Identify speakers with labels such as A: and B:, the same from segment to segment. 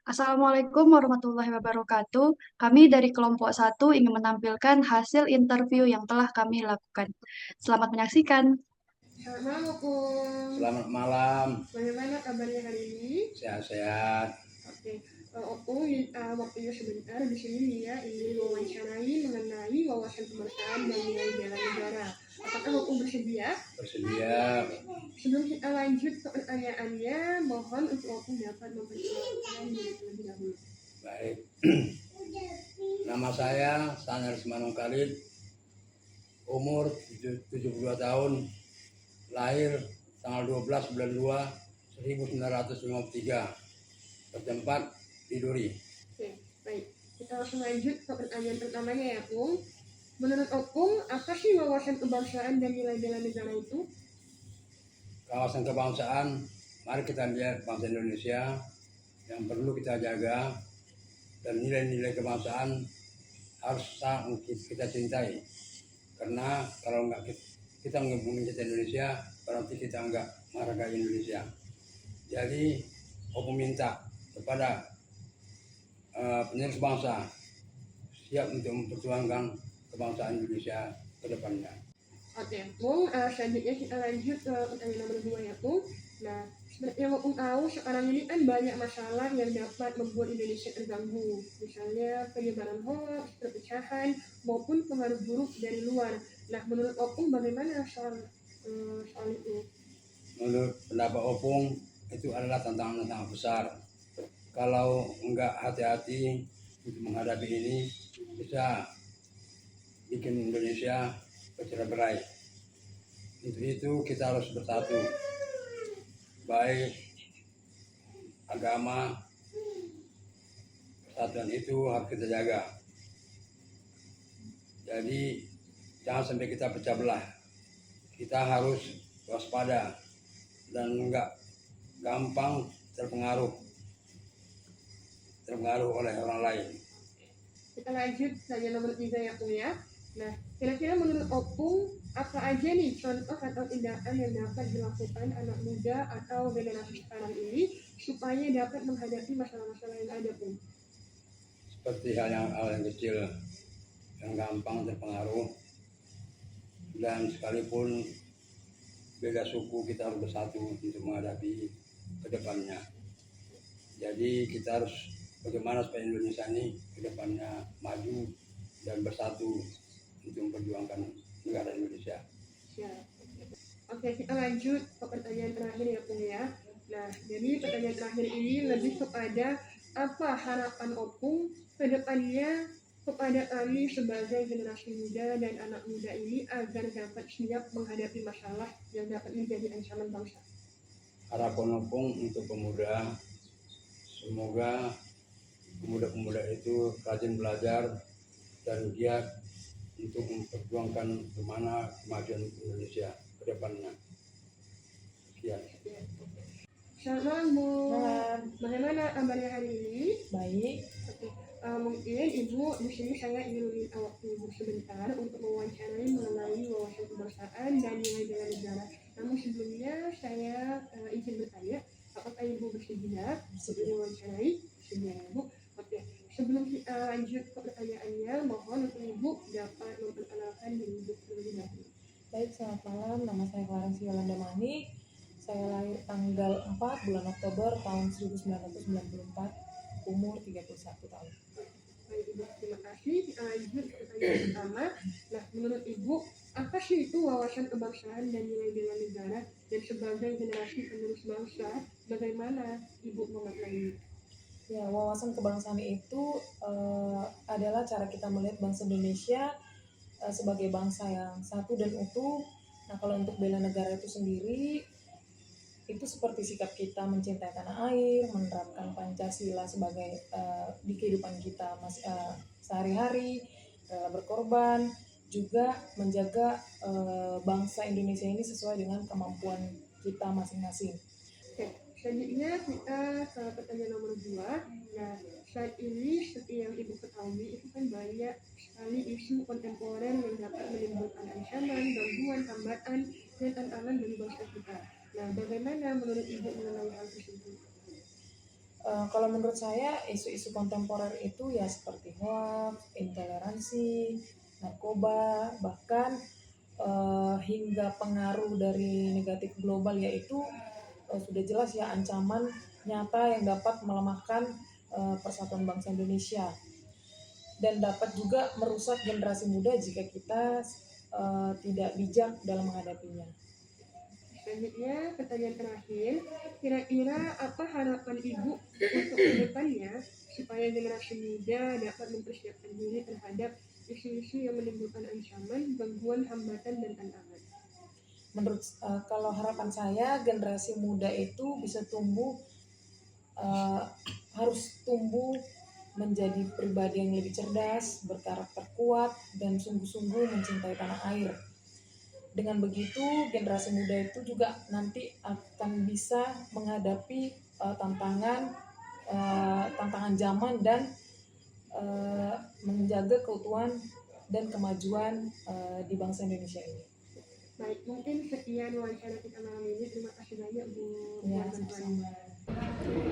A: Assalamualaikum warahmatullahi wabarakatuh. Kami dari kelompok satu ingin menampilkan hasil interview yang telah kami lakukan. Selamat menyaksikan.
B: Selamat malam, Opung.
C: Selamat malam.
B: Bagaimana kabarnya hari ini?
C: Sehat-sehat.
B: Oke, Opung, waktunya sebentar di sini Lia ingin mewawancarai mengenai wawasan kebangsaan dan nilai bela negara. Apakah Opung bersedia?
C: Bersedia.
B: Sebelum kita lanjut ke pertanyaannya, mohon untuk Opung dapat memperkenalkan diri terlebih dahulu.
C: Baik. Nama saya Sanar Semanung Khalid, umur 72 tahun, lahir tanggal 12 bulan 2 1953, bertempat di Duri.
B: Oke, baik. Kita langsung lanjut ke pertanyaan pertamanya ya, Opung. Menurut Opung, apa sih wawasan kebangsaan dan nilai bela negara itu?
C: Kawasan kebangsaan, mari kita lihat bangsa Indonesia yang perlu kita jaga, dan nilai-nilai kebangsaan harus kita cintai. Karena kalau nggak kita mencintai Indonesia, berarti kita nggak menghargai Indonesia. Jadi, aku minta kepada penerus bangsa siap untuk memperjuangkan kebangsaan Indonesia ke depannya.
B: Oke, Opung, selanjutnya kita lanjut ke pertanyaan nomor 2 ya, Opung. Nah, seperti yang Opung tahu, sekarang ini kan banyak masalah yang dapat membuat Indonesia terganggu. Misalnya penyebaran hoax, perpecahan, maupun pengaruh buruk dari luar. Nah, menurut Opung bagaimana soal itu?
C: Menurut pendapat Opung, itu adalah tantangan yang sangat besar. Kalau nggak hati-hati untuk menghadapi ini, bisa bikin Indonesia bercerai-berai. Untuk itu kita harus bersatu, baik agama, persatuan itu harus kita jaga. Jadi jangan sampai kita pecah belah. Kita harus waspada dan nggak gampang terpengaruh oleh orang lain.
B: Kita lanjut pertanyaan nomor 3 ya, Opung ya. Nah, kira-kira menurut Opung, apa aja nih contoh atau tindakan yang dapat dilakukan anak muda atau generasi sekarang ini supaya dapat menghadapi masalah-masalah yang ada, Opung?
C: Seperti hal yang kecil yang gampang terpengaruh, dan sekalipun beda suku, kita harus bersatu untuk menghadapi ke depannya. Jadi kita harus bagaimana supaya Indonesia ini ke depannya maju dan bersatu untuk memperjuangkan negara Indonesia.
B: Siap. Oke, kita lanjut ke pertanyaan terakhir ya, Opung ya. Nah, jadi pertanyaan terakhir ini lebih kepada apa harapan Opung ke depannya kepada kami sebagai generasi muda dan anak muda ini agar dapat siap menghadapi masalah yang dapat menjadi ancaman bangsa.
C: Harapan Opung untuk pemuda, semoga pemuda-pemuda itu rajin belajar dan giat untuk memperjuangkan bagaimana kemajuan Indonesia ke depannya. Sekian.
B: Selamat malam, Bu.
D: Malam.
B: Bagaimana kabarnya hari ini?
D: Baik.
B: Oke, mungkin Ibu di sini saya ingin meminta waktu Ibu sebentar untuk mewawancarai mengenai wawasan kebangsaan dan nilai bela negara. Namun sebelumnya saya izin bertanya, apakah Ibu bersedia untuk diwawancarai? Bersedia ya, Bu. Oke, sebelum kita lanjut ke pertanyaannya, mohon untuk Ibu dapat memperkenalkan diri Ibu terlebih dahulu.
D: Baik, selamat malam. Nama saya Clarence Yolanda Mani. Saya lahir tanggal 4 bulan Oktober tahun 1994, umur 31 tahun.
B: Baik, Ibu, terima kasih. Kita lanjut ke pertanyaan pertama. Nah, menurut Ibu, apa sih itu wawasan kebangsaan dan nilai bela negara? Dan sebagai generasi penerus bangsa, bagaimana Ibu memaknainya?
D: Ya, wawasan kebangsaan itu adalah cara kita melihat bangsa Indonesia sebagai bangsa yang satu dan utuh. Nah, kalau untuk bela negara itu sendiri, itu seperti sikap kita mencintai tanah air, menerapkan Pancasila sebagai di kehidupan kita sehari-hari, rela berkorban, juga menjaga bangsa Indonesia ini sesuai dengan kemampuan kita masing-masing.
B: Oke, selanjutnya kita ke pertanyaan nomor 2. Nah, saat ini seperti yang Ibu ketahui, itu kan banyak sekali isu kontemporer yang dapat menimbulkan ancaman, gangguan, hambatan, dan tantangan bagi bangsa kita. Nah, bagaimana menurut Ibu mengenai hal tersebut?
D: Kalau menurut saya isu-isu kontemporer itu ya seperti hoax, intoleransi, narkoba, bahkan hingga pengaruh dari negatif global, yaitu sudah jelas ya ancaman nyata yang dapat melemahkan persatuan bangsa Indonesia dan dapat juga merusak generasi muda jika kita tidak bijak dalam menghadapinya.
B: Selanjutnya, pertanyaan terakhir, kira-kira apa harapan Ibu untuk kedepannya supaya generasi muda dapat mempersiapkan diri terhadap isu-isu yang menimbulkan ancaman, gangguan, hambatan, dan tantangan?
D: Menurut kalau harapan saya generasi muda itu bisa harus tumbuh menjadi pribadi yang lebih cerdas, berkarakter kuat, dan sungguh-sungguh mencintai tanah air. Dengan begitu, generasi muda itu juga nanti akan bisa menghadapi tantangan zaman dan menjaga keutuhan dan kemajuan di bangsa Indonesia ini.
B: Baik, mungkin sekian wawancara kita malam ini. Terima kasih banyak Bu.
D: Ya, sama-sama.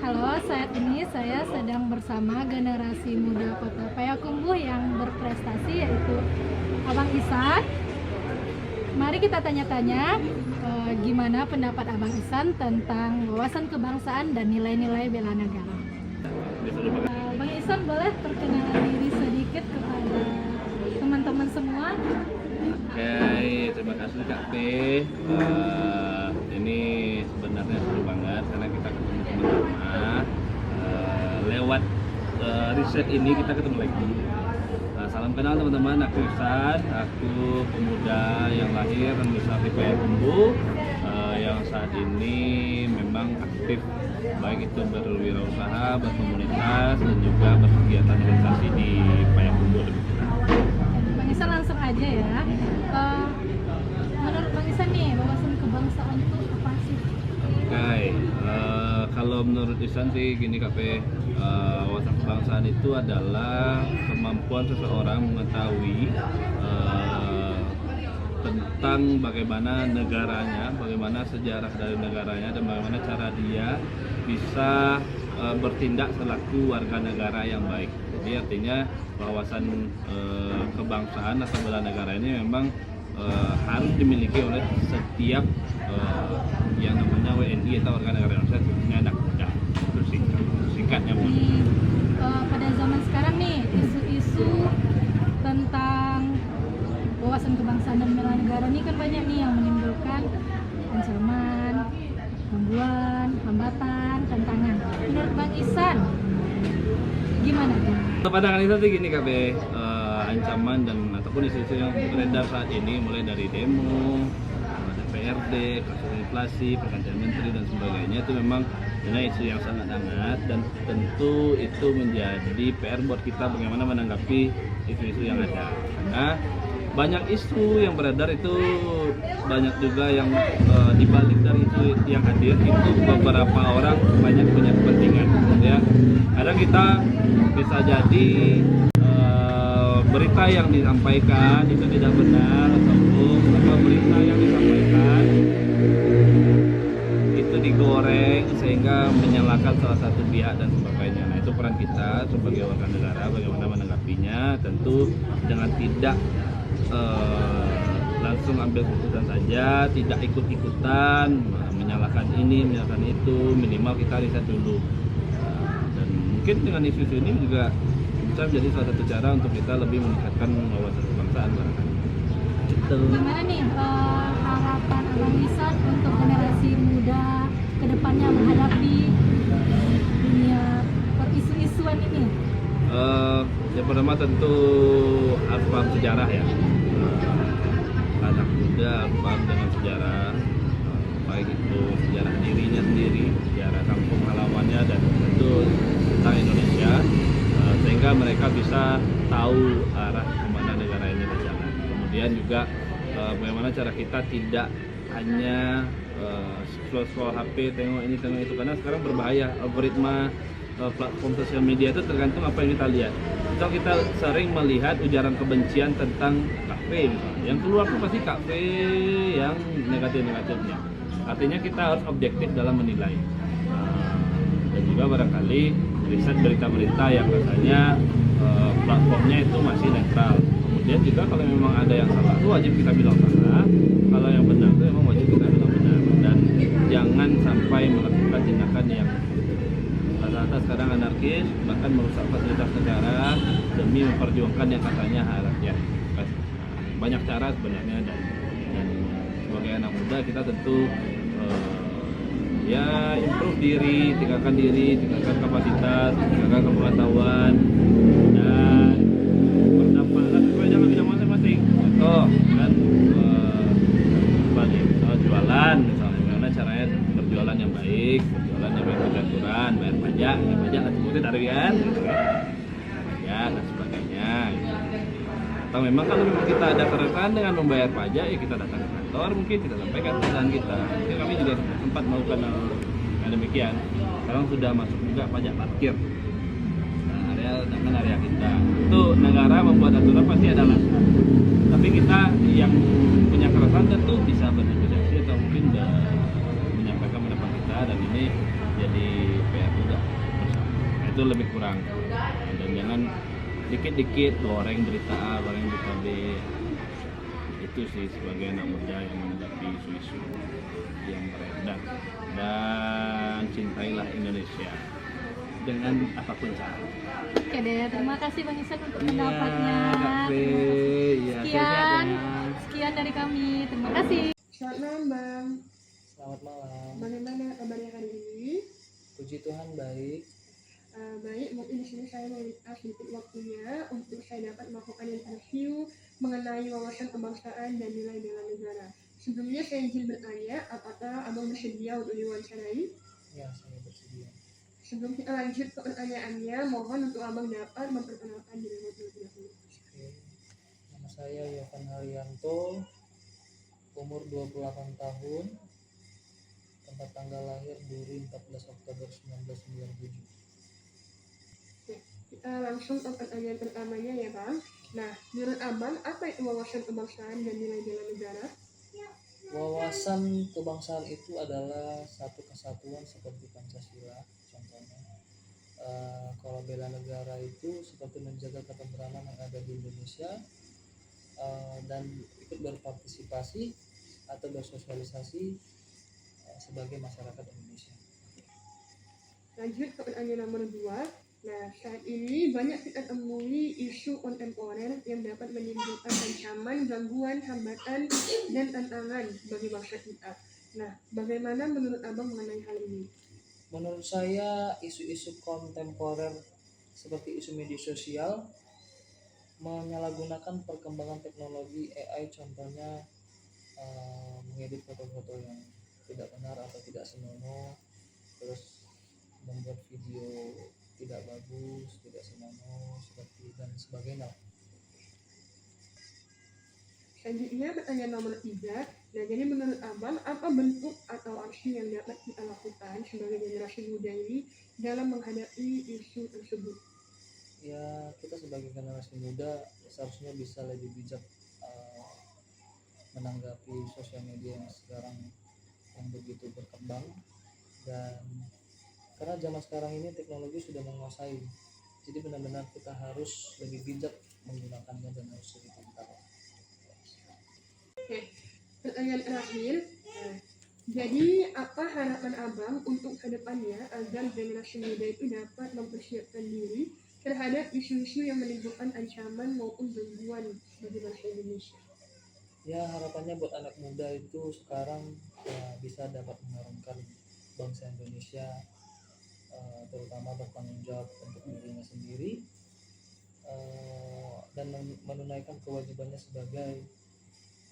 E: Halo, saat ini saya sedang bersama generasi muda Kota Payakumbuh yang berprestasi, yaitu Abang Ihsan. Mari kita tanya-tanya gimana pendapat Abang Ihsan tentang wawasan kebangsaan dan nilai-nilai bela negara. Bang Ihsan boleh perkenalan diri sedikit kepada teman-teman semua?
F: Oke, terima kasih Kak P. Ini sebenarnya seru banget karena kita ketemu teman-teman. Lewat riset ini kita ketemu lagi. Salam kenal teman-teman, aku Ihsan, aku pemuda yang lahir dan besar di Payakumbuh, yang saat ini memang aktif baik itu berwirausaha, berkomunitas dan juga berkegiatan organisasi di Payakumbuh.
E: Bang Ihsan langsung aja ya. Menurut Bang Ihsan nih, wawasan kebangsaan itu apa sih?
F: Oke, kalau menurut Ihsan sih gini Kak P, wawasan kebangsaan itu adalah kemampuan seseorang mengetahui tentang bagaimana negaranya, bagaimana sejarah dari negaranya, dan bagaimana cara dia bisa bertindak selaku warga negara yang baik. Jadi artinya wawasan kebangsaan atau bela negara ini memang harus dimiliki oleh setiap yang namanya WNI atau warga negara Indonesia, khususnya anak muda. Itu singkatnya.
E: Pada zaman sekarang nih, isu-isu tentang wawasan kebangsaan dan bela negara ini kan banyak nih yang menimbulkan ancaman, gangguan, hambatan, tantangan. Menurut Bang Ihsan, gimana tuh?
F: Pandangan itu sih gini KB, ancaman dan ataupun isu-isu yang beredar saat ini mulai dari demo, DPRD, kasus inflasi, pergantian menteri dan sebagainya itu memang isu yang sangat hangat dan tentu itu menjadi PR buat kita bagaimana menanggapi isu-isu yang ada. Karena banyak isu yang beredar itu banyak juga yang dibalik dari isu yang hadir itu beberapa orang banyak punya kepentingan. Ya, kadang kita bisa jadi berita yang disampaikan itu tidak benar ataupun berita yang disampaikan itu digoreng sehingga menyalahkan salah satu pihak dan sebagainya. Nah, itu peran kita sebagai warga negara bagaimana menanggapinya, tentu dengan tidak langsung ambil keputusan saja, tidak ikut-ikutan menyalahkan ini, menyalahkan itu, minimal kita riset dulu. Dan mungkin dengan isu-isu ini juga bisa menjadi salah satu cara untuk kita lebih meningkatkan wawasan kebangsaan barangkali.
E: Gimana nih harapan Abang Ihsan untuk generasi muda kedepannya menghadapi dunia perisu-isuan ini?
F: Yang pertama tentu harus paham sejarah ya. Anak muda harus paham dengan sejarah, baik itu sejarah dirinya sendiri, sejarah kampung halamannya dan tentu tentang Indonesia, sehingga mereka bisa tahu arah kemana negara ini berjalan. Kemudian juga bagaimana cara kita tidak hanya scroll HP, tengok ini tengok itu, karena sekarang berbahaya algoritma platform sosial media itu tergantung apa yang kita lihat. Kalau kita sering melihat ujaran kebencian tentang kafe misalnya, yang keluar tuh pasti kafe yang negatif-negatifnya. Artinya kita harus objektif dalam menilai. dan juga barangkali riset berita-berita yang katanya platformnya itu masih netral. Kemudian juga kalau memang ada yang salah itu wajib kita bilang salah, kalau yang benar itu memang wajib kita bilang benar, dan jangan sampai melakukan tindakan yang rata-rata sekarang anarkis, bahkan merusak fasilitas negara demi memperjuangkan yang katanya hak rakyat. Banyak cara sebenarnya, dan sebagai anak muda kita tentu ya improve diri, tingkatkan kapasitas, tingkatkan kepengetahuan, dan berdampaklah sesuai dengan bidang masing-masing. Contoh kan jualan misalnya, gimana caranya berjualan yang baik, berjualan yang baik aturan, bayar pajak seperti taruhan, gitu kan, pajak dan sebagainya. Gitu. Atau memang kalau memang kita ada keresahan dengan membayar pajak, ya kita datang ke kantor, mungkin kita sampaikan keresahan kita. Jadi kami juga sempat melakukan hal demikian. Sekarang sudah masuk juga pajak parkir. Nah, area kita. Itu negara membuat aturan pasti ada alasan. Tapi kita yang punya keresahan tentu bisa bernegosiasi atau mungkin menyampaikan pendapat kita, dan ini jadi PR juga bersama. Nah, itu lebih kurang. Dan jangan dikit-dikit goreng berita A, goreng berita B. Itu sih sebagai anak muda yang menghadapi isu-isu yang beredar. Dan cintailah Indonesia dengan apapun cara.
E: Oke deh, terima kasih Bang Isan untuk pendapatnya. Sekian dari kami. Terima kasih.
B: Selamat malam Bang.
G: Selamat malam.
B: Bagaimana kabarnya hari ini?
G: Puji Tuhan baik.
B: Baik, mungkin di sini saya meminta sedikit waktunya untuk saya dapat melakukan interview mengenai wawasan kebangsaan dan nilai bela negara. Sebelumnya saya izin bertanya, apakah Abang bersedia untuk diwawancarai?
G: Ya, saya bersedia.
B: Sebelum kita lanjut ke pertanyaannya, mohon untuk Abang dapat memperkenalkan diri terlebih dahulu.
G: Oke. Nama saya Yovan Haryanto, umur 28 tahun, tempat tanggal lahir Duri 14 Oktober 1997.
B: Kita langsung ke pertanyaan pertamanya ya Bang. Nah, menurut Abang, apa itu wawasan kebangsaan dan nilai bela negara?
G: Wawasan kebangsaan itu adalah satu kesatuan seperti Pancasila, contohnya. Kalau bela negara itu seperti menjaga ketentraman yang ada di Indonesia, dan ikut berpartisipasi atau bersosialisasi sebagai masyarakat Indonesia.
B: Lanjut ke pertanyaan nomor 2. Nah, saat ini banyak kita temui isu kontemporer yang dapat menimbulkan ancaman, gangguan, hambatan, dan tantangan bagi bangsa kita. Nah, bagaimana menurut Abang mengenai hal ini?
G: Menurut saya, isu-isu kontemporer seperti isu media sosial menyalahgunakan perkembangan teknologi AI, contohnya mengedit foto-foto yang tidak benar atau tidak senonoh, terus membuat video tidak bagus, tidak senonoh, seperti dan sebagainya.
B: Selanjutnya pertanyaan nomor 3. Nah, jadi menurut Abang, apa bentuk atau aksi yang dapat kita lakukan sebagai generasi muda ini dalam menghadapi isu tersebut?
G: Ya, kita sebagai generasi muda seharusnya bisa lebih bijak menanggapi sosial media yang sekarang yang begitu berkembang, dan karena zaman sekarang ini teknologi sudah menguasai, jadi benar-benar kita harus lebih bijak menggunakannya dan harus lebih pintar.
B: Oke, pertanyaan terakhir. Nah, jadi apa harapan Abang untuk kedepannya agar generasi muda itu dapat mempersiapkan diri terhadap isu-isu yang menimbulkan ancaman maupun gangguan bagi bangsa Indonesia?
G: Ya, harapannya buat anak muda itu sekarang ya, bisa dapat mengharumkan bangsa Indonesia, terutama bertanggung jawab untuk dirinya sendiri, dan menunaikan kewajibannya sebagai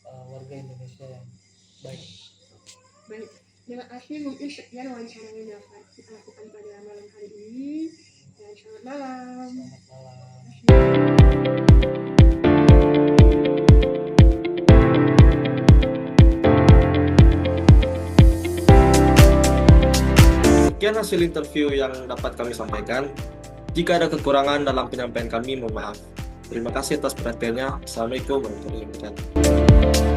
G: warga Indonesia yang baik.
B: Baik, terima kasih. Mungkin sekian wawancara yang dapat kita lakukan pada malam hari ini. Dan selamat malam.
G: Selamat malam.
H: Sekian hasil interview yang dapat kami sampaikan. Jika ada kekurangan dalam penyampaian kami, mohon maaf. Terima kasih atas perhatiannya. Assalamualaikum warahmatullahi wabarakatuh.